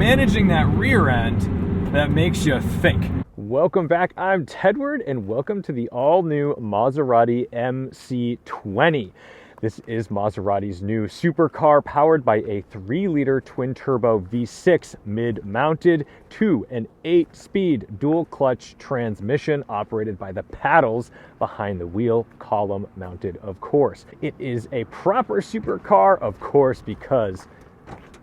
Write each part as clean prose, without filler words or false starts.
managing that rear end that makes you think. Welcome back, I'm Tedward, and welcome to the all-new Maserati MC20. This is Maserati's new supercar powered by a 3-liter twin-turbo V6 mid-mounted to an 8-speed dual-clutch transmission operated by the paddles behind the wheel, column mounted, of course. It is a proper supercar, of course, because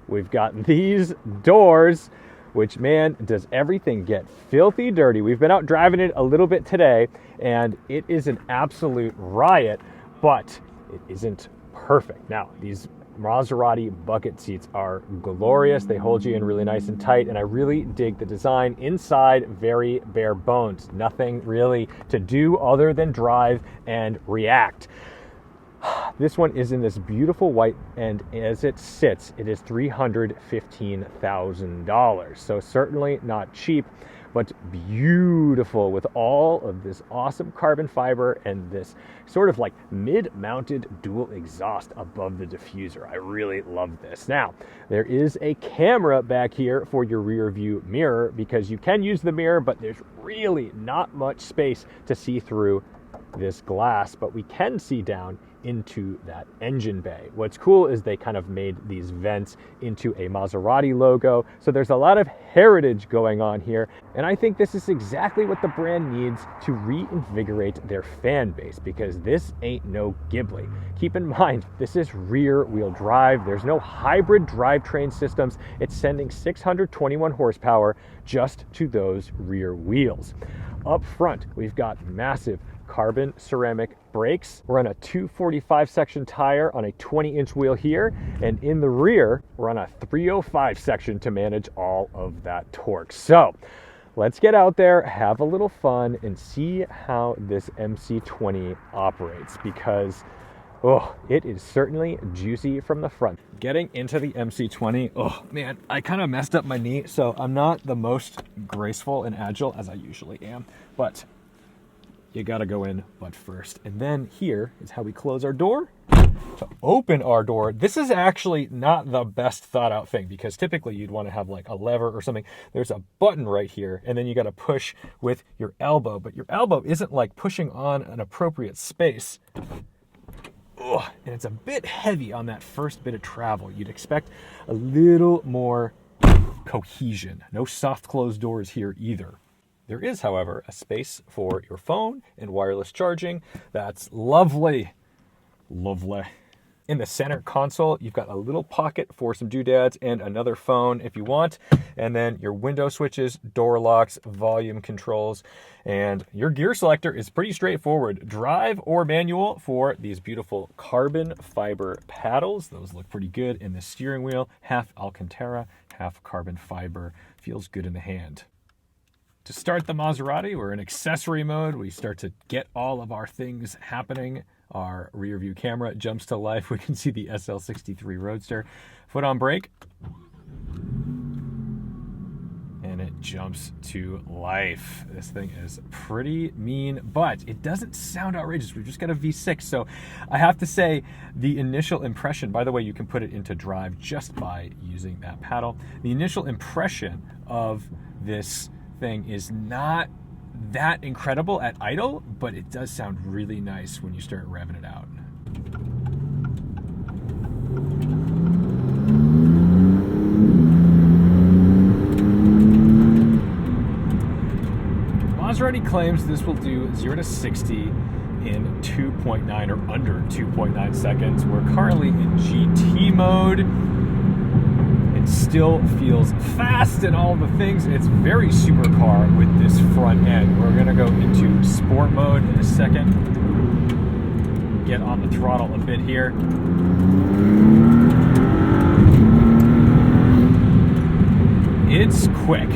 we've got these doors, which, man, does everything get filthy dirty. We've been out driving it a little bit today, and it is an absolute riot, but it isn't perfect. Now, these Maserati bucket seats are glorious. They hold you in really nice and tight, and I really dig the design. Inside, very bare bones. Nothing really to do other than drive and react. This one is in this beautiful white, and as it sits, it is $315,000. So certainly not cheap, but beautiful with all of this awesome carbon fiber and this sort of like mid-mounted dual exhaust above the diffuser. I really love this. Now, there is a camera back here for your rear view mirror because you can use the mirror, but there's really not much space to see through this glass, but we can see down into that engine bay. What's cool is they kind of made these vents into a Maserati logo, so there's a lot of heritage going on here, and I think this is exactly what the brand needs to reinvigorate their fan base, because this ain't no Ghibli. Keep in mind, this is rear-wheel drive. There's no hybrid drivetrain systems. It's sending 621 horsepower just to those rear wheels. Up front, we've got massive carbon ceramic brakes. We're on a 245 section tire on a 20-inch wheel here, and in the rear we're on a 305 section to manage all of that torque. So let's get out there, have a little fun, and see how this MC20 operates, because it is certainly juicy from the front. Getting into the MC20, oh man, I kind of messed up my knee, so I'm not the most graceful and agile as I usually am, but you gotta go in butt first. And then here is how we close our door. To open our door, this is actually not the best thought out thing, because typically you'd want to have like a lever or something. There's a button right here, and then you got to push with your elbow, but your elbow isn't like pushing on an appropriate space. And it's a bit heavy on that first bit of travel. You'd expect a little more cohesion. No soft closed doors here either. There is, however, a space for your phone and wireless charging. That's lovely. Lovely. In the center console, you've got a little pocket for some doodads and another phone if you want. And then your window switches, door locks, volume controls, and your gear selector is pretty straightforward. Drive or manual for these beautiful carbon fiber paddles. Those look pretty good. In the steering wheel, half Alcantara, half carbon fiber. Feels good in the hand. To start the Maserati, we're in accessory mode. We start to get all of our things happening. Our rear view camera jumps to life. We can see the SL63 Roadster. Foot on brake. And it jumps to life. This thing is pretty mean, but it doesn't sound outrageous. We've just got a V6. So I have to say, the initial impression, by the way, you can put it into drive just by using that paddle. The initial impression of this thing is not that incredible at idle, but it does sound really nice when you start revving it out. Maserati claims this will do 0 to 60 in 2.9 or under 2.9 seconds. We're currently in GT mode. It still feels fast and all the things. It's very supercar with this front end. We're gonna go into sport mode in a second. Get on the throttle a bit here. It's quick.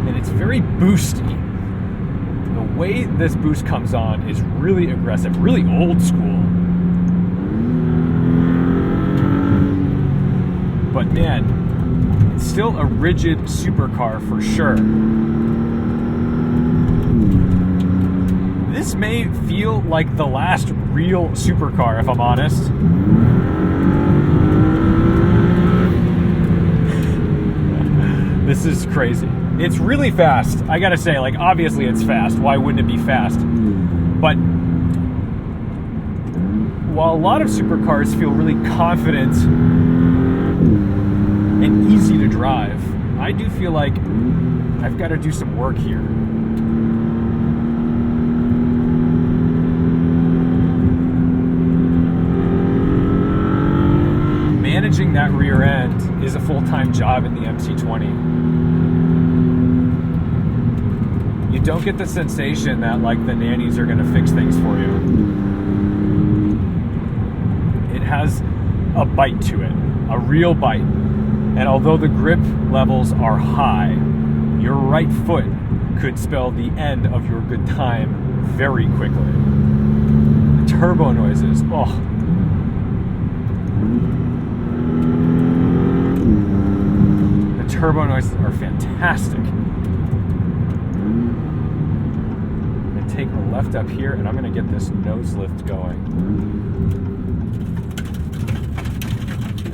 And it's very boosty. The way this boost comes on is really aggressive, really old school. But man, it's still a rigid supercar for sure. This may feel like the last real supercar, if I'm honest. This is crazy. It's really fast. I gotta say, like, obviously it's fast. Why wouldn't it be fast? But while a lot of supercars feel really confident and easy to drive, I do feel like I've got to do some work here. Managing that rear end is a full-time job in the MC20. You don't get the sensation that, like, the nannies are going to fix things for you. It has a bite to it, a real bite. And although the grip levels are high, your right foot could spell the end of your good time very quickly. The turbo noises, oh. The turbo noises are fantastic. I'm going to take a left up here, and I'm going to get this nose lift going.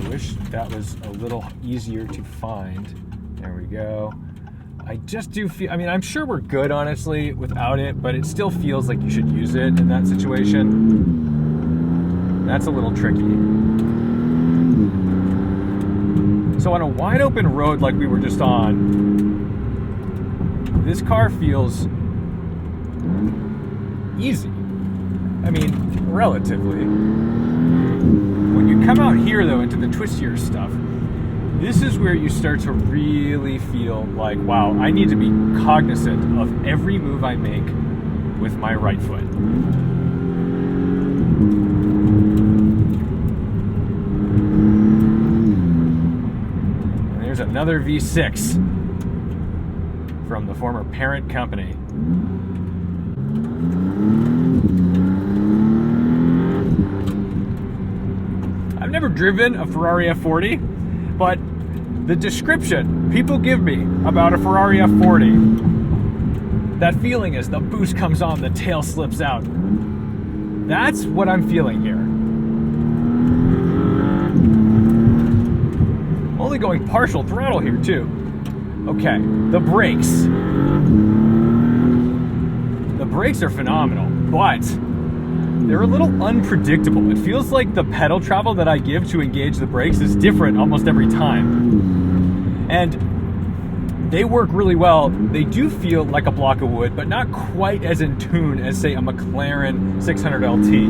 I wish that was a little easier to find. There we go. I just do feel, I mean, I'm sure we're good, honestly, without it, but it still feels like you should use it in that situation. That's a little tricky. So on a wide open road like we were just on, this car feels easy. I mean, relatively. When you come out here, though, into the twistier stuff, this is where you start to really feel like, wow, I need to be cognizant of every move I make with my right foot. And there's another V6 from the former parent company. I've never driven a Ferrari F40, but the description people give me about a Ferrari F40, that feeling is the boost comes on, the tail slips out. That's what I'm feeling here. Only going partial throttle here too. Okay, the brakes. The brakes are phenomenal, but they're a little unpredictable. It feels like the pedal travel that I give to engage the brakes is different almost every time. And they work really well. They do feel like a block of wood, but not quite as in tune as, say, a McLaren 600 LT.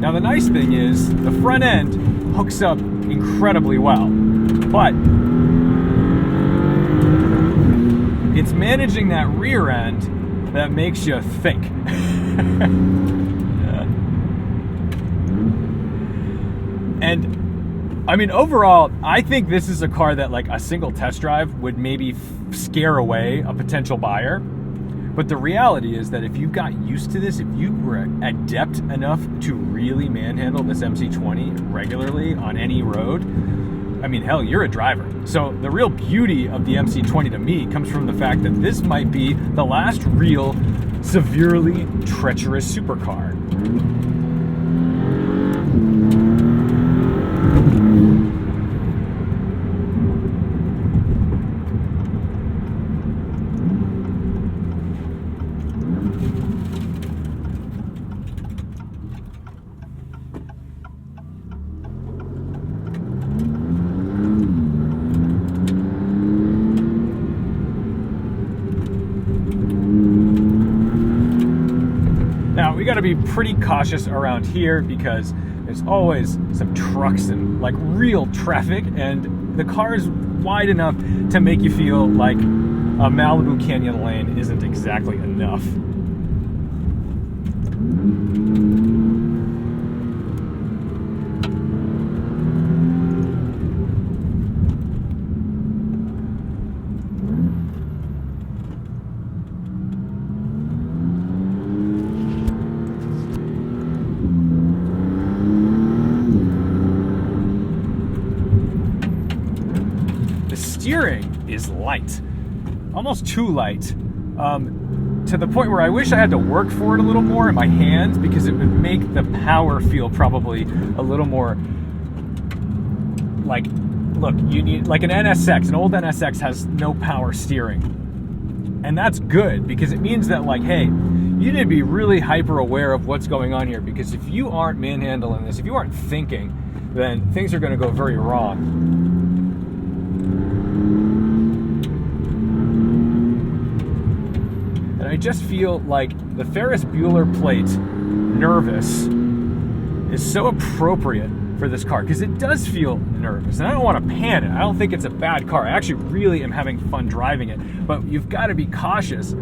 Now the nice thing is the front end hooks up incredibly well, but it's managing that rear end that makes you think. And I mean, overall, I think this is a car that, like, a single test drive would maybe scare away a potential buyer. But the reality is that if you got used to this, if you were adept enough to really manhandle this MC20 regularly on any road, I mean, hell, you're a driver. So the real beauty of the MC20 to me comes from the fact that this might be the last real severely treacherous supercar. We got to be pretty cautious around here because there's always some trucks and, like, real traffic, and the car is wide enough to make you feel like a Malibu Canyon lane isn't exactly enough. Steering is light, almost too light. to the point where I wish I had to work for it a little more in my hands, because it would make the power feel probably a little more like, look, you need, like an NSX, an old NSX has no power steering. And that's good, because it means that, like, hey, you need to be really hyper aware of what's going on here, because if you aren't manhandling this, if you aren't thinking, then things are going to go very wrong. And I just feel like the Ferris Bueller plate, nervous, is so appropriate for this car, because it does feel nervous, and I don't want to pan it. I don't think it's a bad car. I actually really am having fun driving it, but you've got to be cautious,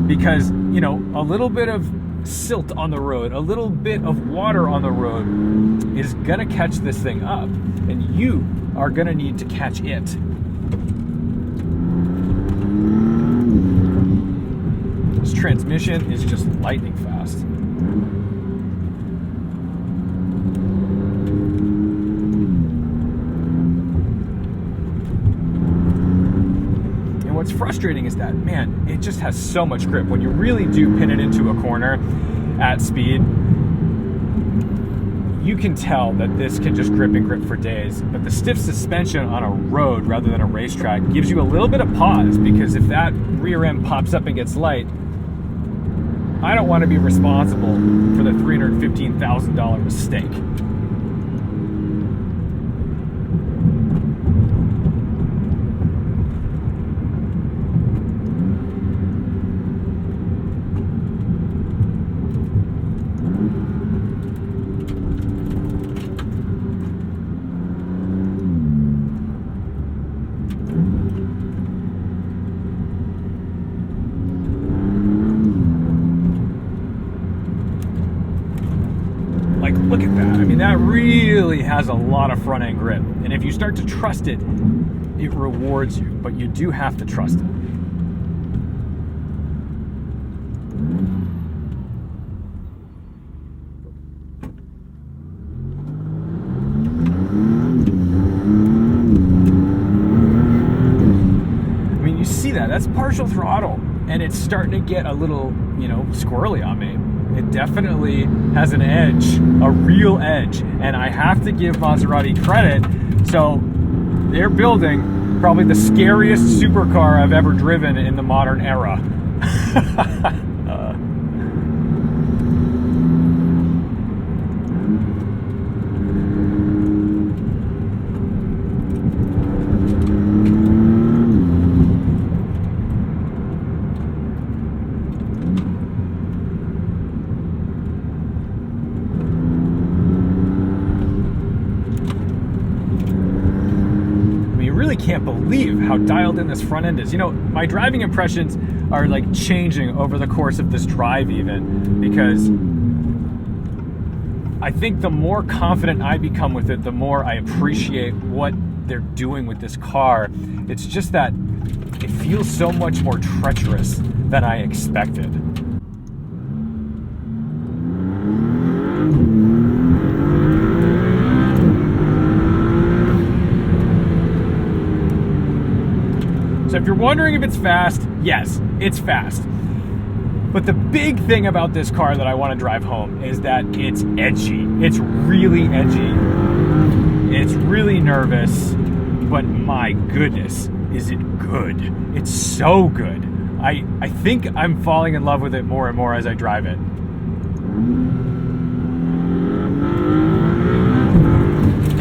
because, you know, a little bit of silt on the road, a little bit of water on the road is gonna catch this thing up, and you are gonna need to catch it. This transmission is just lightning fast. What's frustrating is that, man, it just has so much grip. When you really do pin it into a corner at speed, you can tell that this can just grip and grip for days. But the stiff suspension on a road rather than a racetrack gives you a little bit of pause, because if that rear end pops up and gets light, I don't want to be responsible for the $315,000 mistake. Like, look at that. I mean, that really has a lot of front end grip. And if you start to trust it, it rewards you, but you do have to trust it. I mean, you see that, that's partial throttle, and it's starting to get a little, you know, squirrely on me. It definitely has an edge, a real edge, and I have to give Maserati credit. So they're building probably the scariest supercar I've ever driven in the modern era. Can't believe how dialed in this front end is. You know, my driving impressions are like changing over the course of this drive, even, because I think the more confident I become with it, the more I appreciate what they're doing with this car. It's just that it feels so much more treacherous than I expected. So if you're wondering if it's fast, yes, it's fast. But the big thing about this car that I want to drive home is that it's edgy. It's really edgy. It's really nervous, but my goodness, is it good. It's so good. I think I'm falling in love with it more and more as I drive it.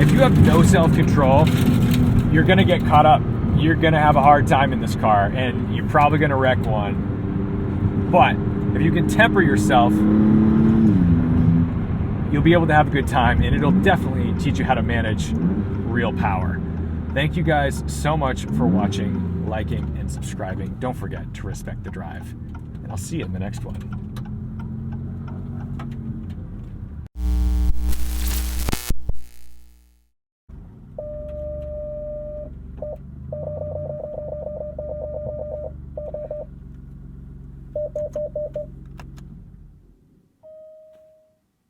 If you have no self-control, you're gonna get caught up. You're gonna have a hard time in this car, and you're probably gonna wreck one. But if you can temper yourself, you'll be able to have a good time, and it'll definitely teach you how to manage real power. Thank you guys so much for watching, liking, and subscribing. Don't forget to respect the drive, and I'll see you in the next one.